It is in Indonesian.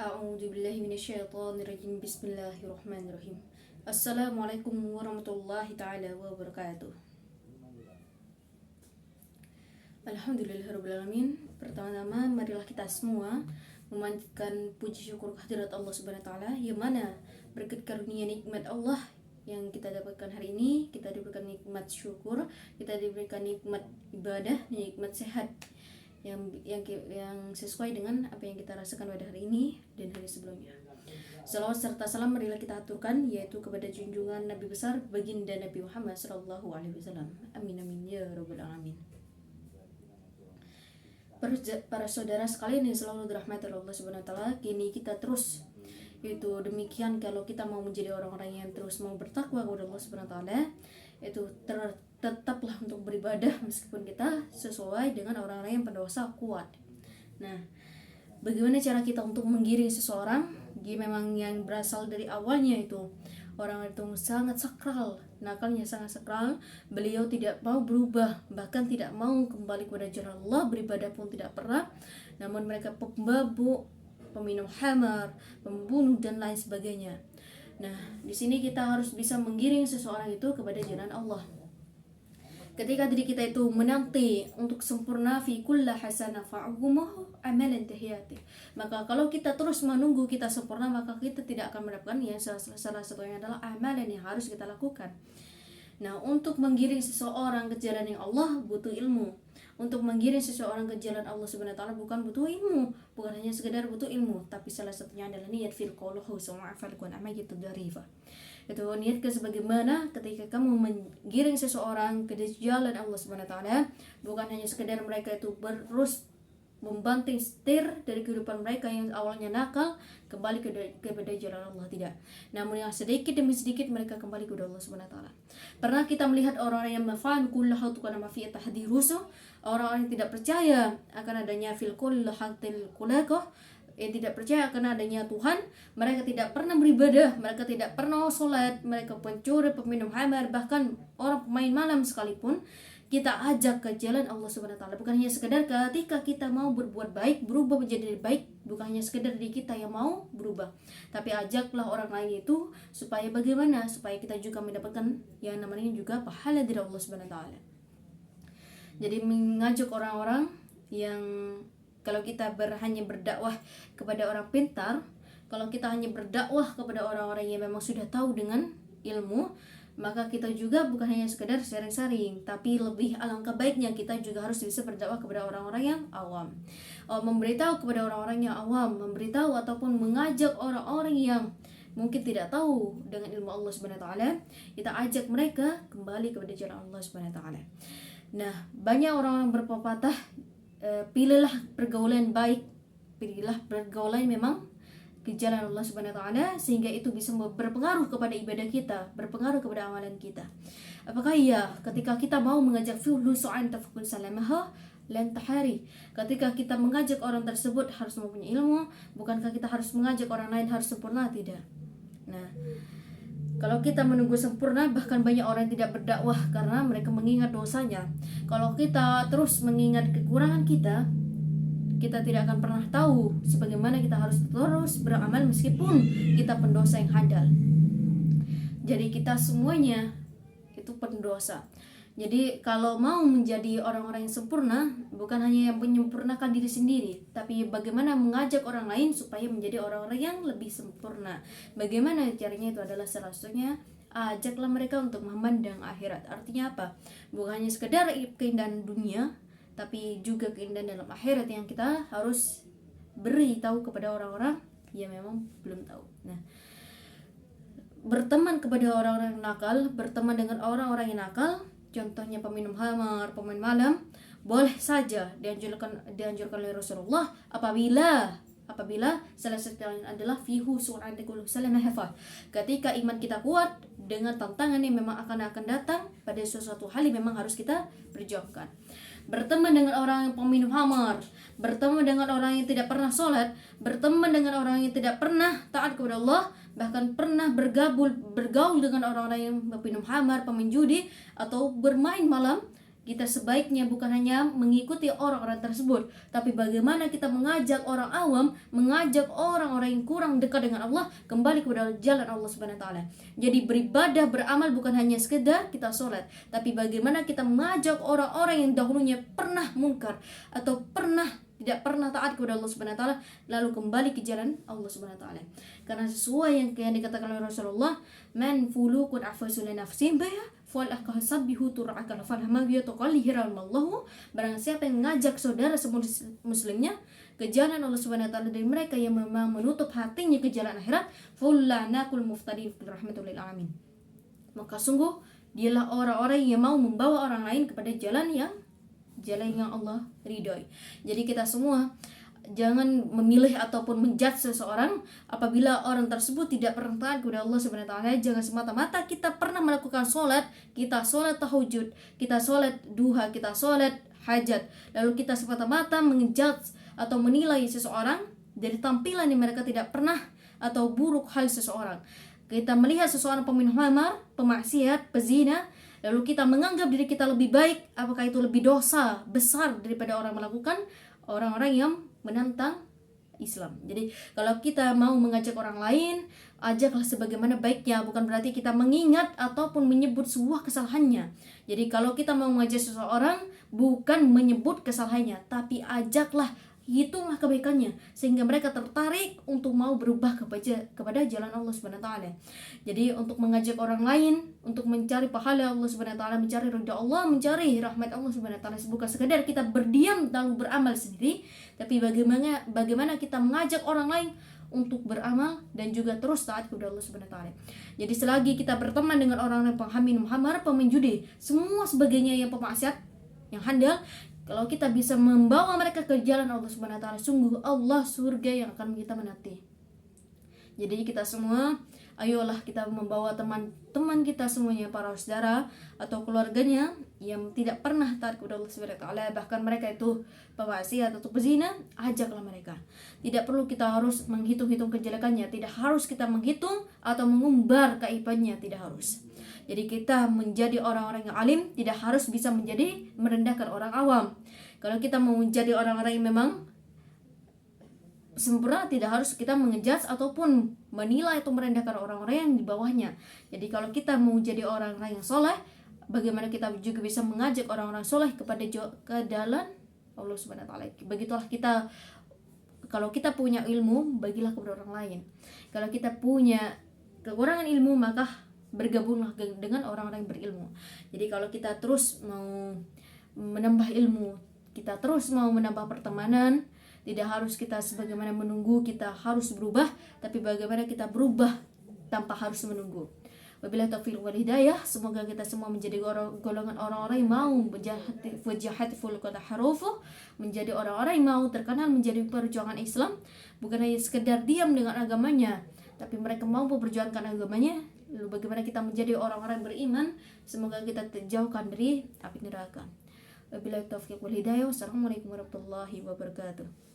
A'udzubillahi minasyaitonirrajim. Bismillahirrahmanirrahim. Assalamualaikum warahmatullahi taala wabarakatuh. Alhamdulillahirabbil alamin. Pertama-tama marilah kita semua memanjatkan puji syukur kehadirat Allah Subhanahu wa taala, yang mana berkat karunia nikmat Allah yang kita dapatkan hari ini, kita diberikan nikmat syukur, kita diberikan nikmat ibadah, nikmat sehat yang sesuai dengan apa yang kita rasakan pada hari ini dan hari sebelumnya. Salawat serta salam marilah kita aturkan yaitu kepada junjungan Nabi besar baginda Nabi Muhammad sallallahu alaihi wasallam. Amin amin ya rabbal alamin. Para saudara sekalian yang selalu dirahmati Allah Subhanahu wa taala, kini kita terus itu demikian kalau kita mau menjadi orang-orang yang terus mau bertakwa kepada Allah Subhanahu wa taala, itu tetaplah untuk beribadah meskipun kita sesuai dengan orang-orang yang pendosa kuat. Nah, bagaimana cara kita untuk menggiring seseorang? Dia memang yang berasal dari awalnya itu orang itu sangat sakral, nakalnya sangat sakral. Beliau tidak mau berubah, bahkan tidak mau kembali kepada jalan Allah, beribadah pun tidak pernah. Namun mereka pemabuk, peminum khamar, pembunuh dan lain sebagainya. Nah, di sini kita harus bisa menggiring seseorang itu kepada jalan Allah. Ketika diri kita itu menanti untuk sempurna fi kulla hasanah fa'umuhu amalan tahiyati, maka kalau kita terus menunggu kita sempurna, maka kita tidak akan mendapatkan yang salah satunya adalah amalan yang harus kita lakukan. Nah, untuk menggiring seseorang ke jalan yang Allah butuh ilmu. Untuk menggiring seseorang ke jalan Allah Subhanahu wa taala bukan butuh ilmu, bukan hanya sekedar butuh ilmu, tapi salah satunya adalah niat fil qawluhu suma'afal kun amajatu darifa. Itu niatkan sebagaimana ketika kamu menggiring seseorang ke jalan Allah Subhanahu wa taala, bukan hanya sekedar mereka itu terus membanting setir dari kehidupan mereka yang awalnya nakal kembali kepada jalan Allah, tidak. Namun yang sedikit demi sedikit mereka kembali kepada Allah Subhanahu wa taala. Pernah kita melihat orang-orang yang mafan kullahu tukana ma fi tahdirusu, orang-orang yang tidak percaya akan adanya fil kullahatil kulaqah, yang tidak percaya akan adanya Tuhan, mereka tidak pernah beribadah, mereka tidak pernah sholat, mereka pencuri, peminum khamar, bahkan orang pemain malam sekalipun, kita ajak ke jalan Allah Subhanahu wa taala. Bukan hanya sekedar ketika kita mau berbuat baik, berubah menjadi baik, bukan hanya sekedar diri kita yang mau berubah, tapi ajaklah orang lain itu supaya bagaimana? Supaya kita juga mendapatkan yang namanya juga pahala dari Allah Subhanahu wa taala. Jadi mengajak orang-orang yang kalau kita hanya berdakwah kepada orang pintar, kalau kita hanya berdakwah kepada orang-orang yang memang sudah tahu dengan ilmu, maka kita juga bukan hanya sekedar sharing-sharing, tapi lebih alangkah baiknya kita juga harus bisa berdakwah kepada orang-orang yang awam. Memberitahu kepada orang-orang yang awam, memberitahu ataupun mengajak orang-orang yang mungkin tidak tahu dengan ilmu Allah Subhanahu wa taala, kita ajak mereka kembali kepada jalan Allah Subhanahu wa taala. Nah, banyak orang-orang berpepatah, pilihlah pergaulan baik, pilihlah pergaulan memang ke jalan Allah Subhanahu wa taala, sehingga itu bisa berpengaruh kepada ibadah kita, berpengaruh kepada amalan kita. Apakah iya ketika kita mau mengajak fi'lu su'an tafakun salamaha lan tahari, ketika kita mengajak orang tersebut harus mempunyai ilmu, bukankah kita harus mengajak orang lain harus sempurna? Tidak. Nah, kalau kita menunggu sempurna, bahkan banyak orang yang tidak berdakwah karena mereka mengingat dosanya. Kalau kita terus mengingat kekurangan kita tidak akan pernah tahu sebagaimana kita harus terus beramal meskipun kita pendosa yang handal. Jadi kita semuanya itu pendosa. Jadi kalau mau menjadi orang-orang yang sempurna, bukan hanya yang menyempurnakan diri sendiri, tapi bagaimana mengajak orang lain supaya menjadi orang-orang yang lebih sempurna. Bagaimana caranya? Itu adalah salah satunya ajaklah mereka untuk memandang akhirat. Artinya apa? Bukan hanya sekedar keindahan dunia, tapi juga keindahan dalam akhirat yang kita harus beri tahu kepada orang-orang yang memang belum tahu. Nah, berteman kepada orang-orang yang nakal, berteman dengan orang-orang yang nakal, contohnya peminum khamar, pemain malam, boleh saja dianjurkan oleh Rasulullah apabila salah satunya adalah fihu sur'an taqulu salamah hafal. Ketika iman kita kuat dengan tantangan yang memang akan datang pada sesuatu hal yang memang harus kita perjuangkan. Berteman dengan orang yang peminum khamar, berteman dengan orang yang tidak pernah sholat, berteman dengan orang yang tidak pernah taat kepada Allah, bahkan pernah bergaul dengan orang-orang yang peminum khamar, pemain judi atau bermain malam, kita sebaiknya bukan hanya mengikuti orang-orang tersebut, tapi bagaimana kita mengajak orang awam, mengajak orang-orang yang kurang dekat dengan Allah kembali kepada jalan Allah Subhanahu wa taala. Jadi beribadah, beramal bukan hanya sekedar kita sholat, tapi bagaimana kita mengajak orang-orang yang dahulunya pernah munkar atau tidak pernah taat kepada Allah Subhanahu wa taala lalu kembali ke jalan Allah Subhanahu wa taala. Karena sesuai yang dikatakan oleh Rasulullah, man fulukun afasul nafsin baya fal akhasabihu turakal falhamagiyatu qalihirallahu. Barang siapa yang mengajak saudara muslimnya ke jalan Allah Subhanahu wa taala dari mereka yang memang menutup hatinya ke jalan akhirat, fullanakul muftadin rahmatul alamin. Maka sungguh dialah orang-orang yang mau membawa orang lain kepada jalan yang Allah ridhoi. Jadi kita semua jangan memilih ataupun menjudge seseorang apabila orang tersebut tidak pernah taat kepada Allah Subhanahu wa taala. Jangan semata-mata kita pernah melakukan sholat, kita sholat tahajud, kita sholat duha, kita sholat hajat, lalu kita semata-mata menjudge atau menilai seseorang dari tampilan yang mereka tidak pernah atau buruk hal seseorang. Kita melihat seseorang peminum khamar, pemaksiat, pezina, lalu kita menganggap diri kita lebih baik, apakah itu lebih dosa besar daripada orang-orang yang menentang Islam. Jadi kalau kita mau mengajak orang lain, ajaklah sebagaimana baiknya, bukan berarti kita mengingat ataupun menyebut sebuah kesalahannya. Jadi kalau kita mau mengajak seseorang, bukan menyebut kesalahannya, tapi ajaklah, hitunglah kebaikannya sehingga mereka tertarik untuk mau berubah kepada jalan Allah Subhanahu wa taala. Jadi untuk mengajak orang lain untuk mencari pahala Allah Subhanahu wa taala, mencari ridha Allah, mencari rahmat Allah Subhanahu wa taala, bukan sekadar kita berdiam lalu beramal sendiri, tapi bagaimana kita mengajak orang lain untuk beramal dan juga terus taat kepada Allah Subhanahu wa taala. Jadi selagi kita berteman dengan orang-orang penghamin khamar, pemain judi, semua sebagainya yang pemaksiat, yang handal, kalau kita bisa membawa mereka ke jalan Allah Subhanahu wa taala, sungguh Allah surga yang akan kita menanti. Jadi kita semua, ayolah kita membawa teman-teman kita semuanya, para saudara atau keluarganya yang tidak pernah taat kepada Allah Subhanahu wa taala, bahkan mereka itu pemaksiat atau pezina, ajaklah mereka. Tidak perlu kita harus menghitung-hitung kejelekannya, tidak harus kita menghitung atau mengumbar kaibannya, tidak harus. Jadi kita menjadi orang-orang yang alim tidak harus bisa merendahkan orang awam. Kalau kita mau menjadi orang-orang yang memang sempurna, tidak harus kita mengejudge ataupun menilai atau merendahkan orang-orang yang di bawahnya. Jadi kalau kita mau jadi orang-orang yang soleh, bagaimana kita juga bisa mengajak orang-orang soleh ke dalam Allah Subhanahu wa taala. Begitulah kita, kalau kita punya ilmu, bagilah kepada orang lain. Kalau kita punya kekurangan ilmu, maka bergabunglah dengan orang-orang yang berilmu. Jadi kalau kita terus mau menambah ilmu, kita terus mau menambah pertemanan, tidak harus kita sebagaimana menunggu kita harus berubah, tapi bagaimana kita berubah tanpa harus menunggu. Wabillahi taufiq wal hidayah. Semoga kita semua menjadi golongan orang-orang yang mau menjadi orang-orang yang mau terkenal menjadi perjuangan Islam, bukan hanya sekedar diam dengan agamanya, tapi mereka mampu memperjuangkan agamanya. Lalu bagaimana kita menjadi orang-orang beriman, semoga kita terjauhkan dari api neraka. Wabillahi taufiq wal hidayah. Wassalamualaikum warahmatullahi wabarakatuh.